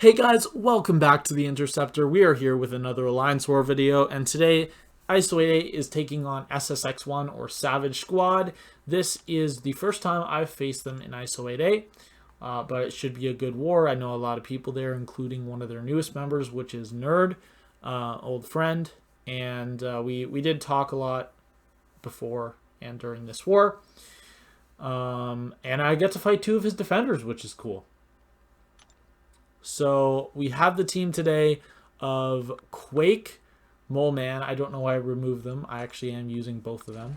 Hey guys, welcome back to the Interceptor. We are here with another Alliance War video, and today ISO8A is taking on SSx1 or Savage Squad. This is the first time I've faced them in ISO8A, but it should be a good war. I know a lot of people there, including one of their newest members, which is Nerd, old friend, and we did talk a lot before and during this war. And I get to fight two of his defenders, which is cool. So we have the team today of Quake, Moleman. I don't know why I removed them. I actually am using both of them.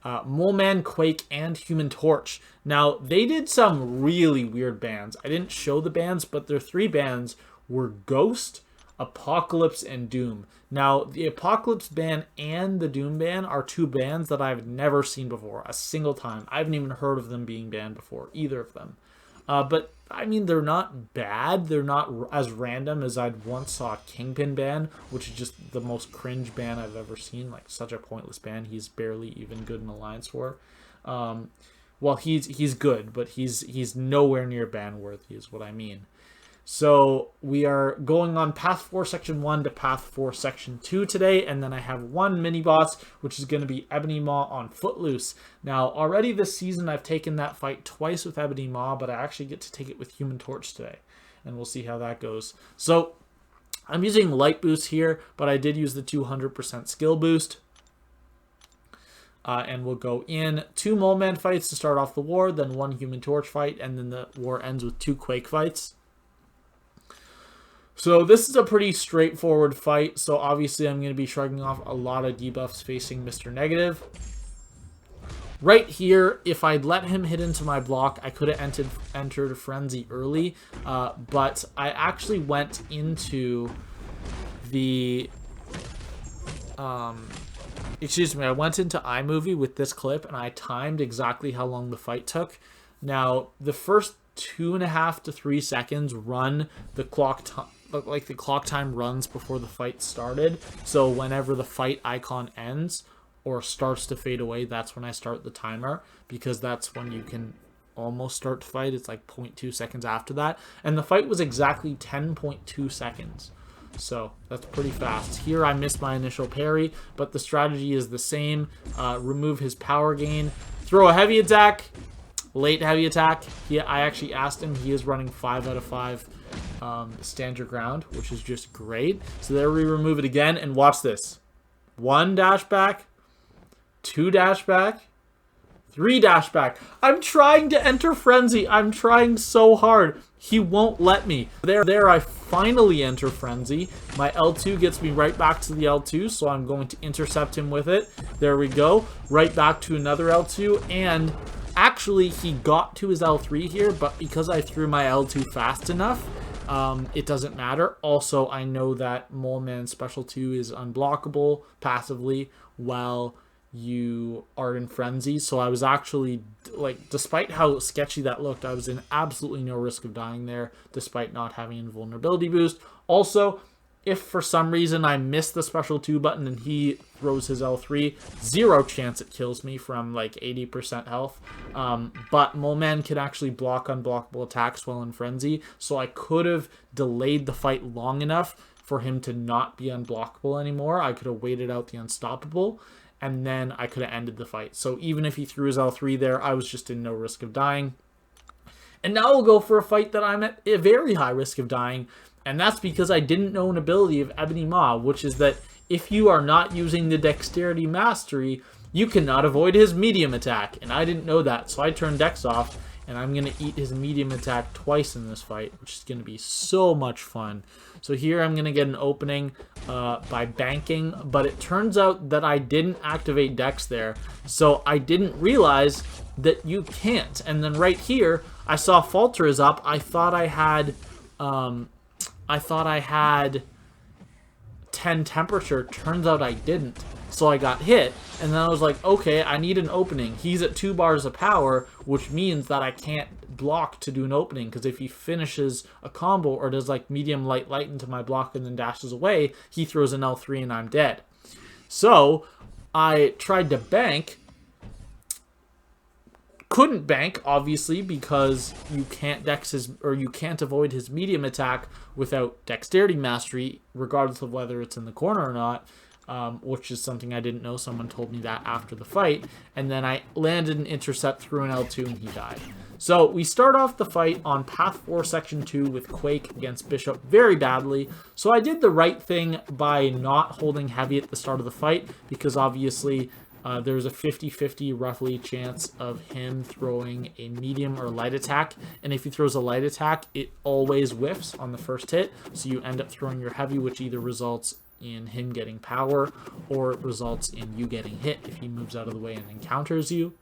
Moleman, Quake, and Human Torch. Now, they did some really weird bans. I didn't show the bans, but their three bans were Ghost, Apocalypse, and Doom. Now, the Apocalypse ban and the Doom ban are two bans that I've never seen before, a single time. I haven't even heard of them being banned before, either of them. But, I mean, they're not bad. They're not as random as I'd once saw Kingpin ban, which is just the most cringe ban I've ever seen. Like, such a pointless ban. He's barely even good in Alliance War. Well, he's good, but he's nowhere near ban worthy is what I mean. So we are going on Path 4 Section 1 to Path 4 Section 2 today, and then I have one mini-boss, which is going to be Ebony Maw on Footloose. Now, already this season I've taken that fight twice with Ebony Maw, but I actually get to take it with Human Torch today, and we'll see how that goes. So I'm using Light Boost here, but I did use the 200% skill boost. And we'll go in 2 Moleman fights to start off the war, then 1 Human Torch fight, and then the war ends with 2 Quake fights. So this is a pretty straightforward fight, so obviously I'm going to be shrugging off a lot of debuffs facing Mr. Negative. Right here, if I'd let him hit into my block, I could have entered Frenzy early, but I actually went into the... excuse me, I went into iMovie with this clip, and I timed exactly how long the fight took. Now, the first 2.5 to 3 seconds run the clock time. Like the clock time runs before the fight started, so whenever the fight icon ends or starts to fade away, that's when I start the timer, because that's when you can almost start to fight. It's like 0.2 seconds after that, and the fight was exactly 10.2 seconds, so that's pretty fast. Here I missed my initial parry, but the strategy is the same. Remove his power gain, throw a heavy attack, late heavy attack. I actually asked him, he is running 5 out of 5 stand your ground, which is just great. So there we remove it again, and watch this. 1 dash back, 2 dash back, 3 dash back. I'm trying to enter Frenzy. I'm trying so hard. He won't let me. There I finally enter Frenzy. My L2 gets me right back to the L2, so I'm going to intercept him with it. There we go. Right back to another L2, and actually he got to his L3 here, but because I threw my L2 fast enough, it doesn't matter. Also, I know that Moleman Special 2 is unblockable passively while you are in Frenzy, so I was actually, like, despite how sketchy that looked, I was in absolutely no risk of dying there, despite not having invulnerability boost. Also, if for some reason I miss the Special 2 button and he throws his L3, 0 chance it kills me from like 80% health. But Moleman can actually block unblockable attacks while in Frenzy, so I could have delayed the fight long enough for him to not be unblockable anymore. I could have waited out the unstoppable, and then I could have ended the fight. So even if he threw his L3 there, I was just in no risk of dying. And now we'll go for a fight that I'm at a very high risk of dying, and that's because I didn't know an ability of Ebony Maw, which is that if you are not using the Dexterity Mastery, you cannot avoid his medium attack. And I didn't know that, so I turned Dex off, and I'm going to eat his medium attack twice in this fight, which is going to be so much fun. So here I'm going to get an opening by banking, but it turns out that I didn't activate Dex there, so I didn't realize that you can't. And then right here, I saw Falter is up. I thought I had 10 temperature. Turns out I didn't. So I got hit, and then I was like, okay, I need an opening. He's at 2 bars of power, which means that I can't block to do an opening, because if he finishes a combo or does like medium light into my block and then dashes away, he throws an L3 and I'm dead. So I tried to bank, couldn't bank, obviously, because you can't you can't avoid his medium attack without dexterity mastery, regardless of whether it's in the corner or not, which is something I didn't know. Someone told me that after the fight. And then I landed an intercept through an L2 and he died. So we start off the fight on Path 4, Section 2 with Quake against Bishop very badly. So I did the right thing by not holding heavy at the start of the fight, because obviously there's a 50-50 roughly chance of him throwing a medium or light attack. And if he throws a light attack, it always whiffs on the first hit. So you end up throwing your heavy, which either results in him getting power or it results in you getting hit if he moves out of the way and encounters you.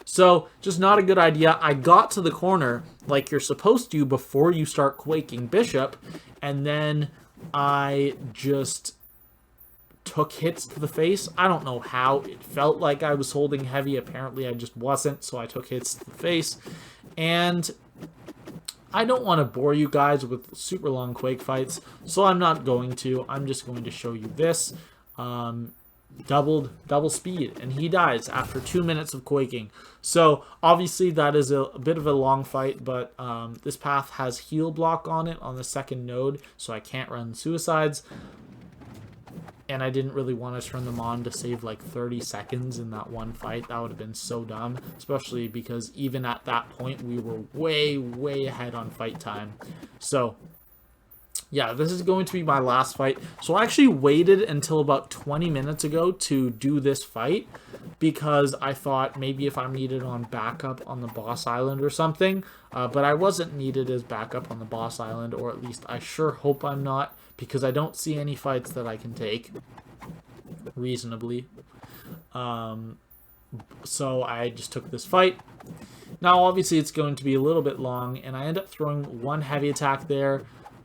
So, just not a good idea. I got to the corner like you're supposed to before you start quaking Bishop, and then I just took hits to the face. I don't know how. It felt like I was holding heavy. Apparently, I just wasn't, so I took hits to the face. And I don't want to bore you guys with super long Quake fights, so I'm not going to. I'm just going to show you this. Double speed, and he dies after 2 minutes of quaking. So obviously that is a bit of a long fight, but this path has heal block on it on the second node, so I can't run suicides, and I didn't really want to turn them on to save like 30 seconds in that one fight. That would have been so dumb, especially because even at that point we were way ahead on fight time. So yeah, this is going to be my last fight. So I actually waited until about 20 minutes ago to do this fight, because I thought maybe if I'm needed on backup on the boss island or something, but I wasn't needed as backup on the boss island, or at least I sure hope I'm not, because I don't see any fights that I can take reasonably. So I just took this fight. Now obviously it's going to be a little bit long, and I end up throwing one heavy attack there.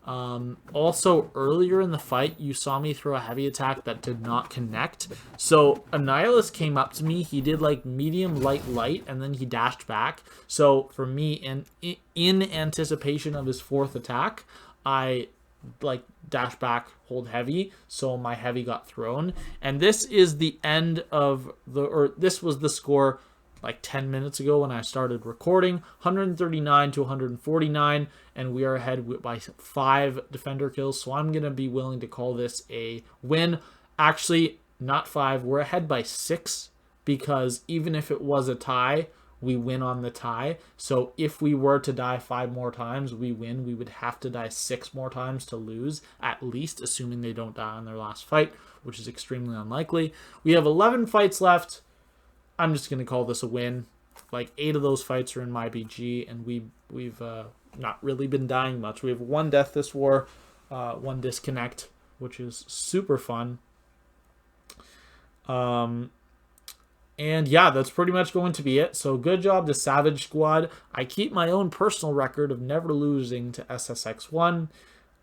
Also earlier in the fight you saw me throw a heavy attack that did not connect. So Annihilus came up to me, he did like medium, light, and then he dashed back. So for me, in anticipation of his fourth attack, I like dash back, hold heavy, so my heavy got thrown. And this is the end of this was the score like 10 minutes ago when I started recording. 139 to 149, and we are ahead by 5 defender kills, so I'm gonna be willing to call this a win. Actually, not 5, we're ahead by 6, because even if it was a tie, we win on the tie. So if we were to die 5 more times, we win. We would have to die 6 more times to lose, at least, assuming they don't die on their last fight, which is extremely unlikely. We have 11 fights left. I'm just going to call this a win. Like 8 of those fights are in my BG, and we've not really been dying much. We have 1 death this war, 1 disconnect, which is super fun. And yeah, that's pretty much going to be it. So good job to Savage Squad. I keep my own personal record of never losing to SSx1.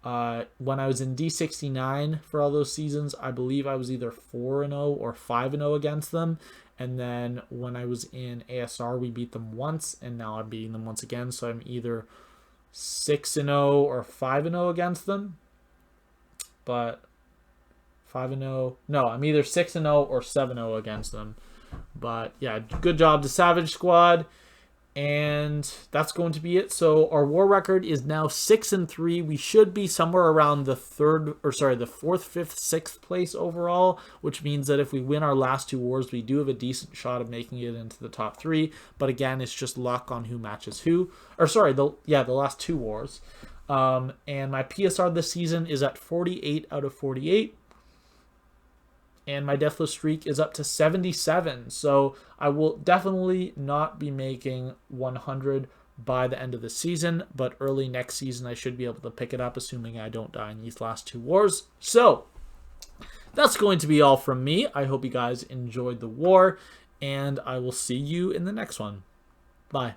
When I was in D69 for all those seasons, I believe I was either 4-0 or 5-0 against them. And then when I was in ASR, we beat them once, and now I'm beating them once again. So I'm either 6-0 or 5-0 against them. But 5-0, no, I'm either 6-0 or 7-0 against them. But yeah, good job to Savage Squad. And that's going to be it. So our war record is now 6-3. We should be somewhere around the 4th, 5th, 6th place overall, which means that if we win our last 2 wars, we do have a decent shot of making it into the top 3. But again, it's just luck on who matches who. Or sorry, the last 2 wars. And my PSR this season is at 48 out of 48. And my Deathless streak is up to 77. So I will definitely not be making 100 by the end of the season, but early next season I should be able to pick it up, assuming I don't die in these last 2 wars. So that's going to be all from me. I hope you guys enjoyed the war, and I will see you in the next one. Bye.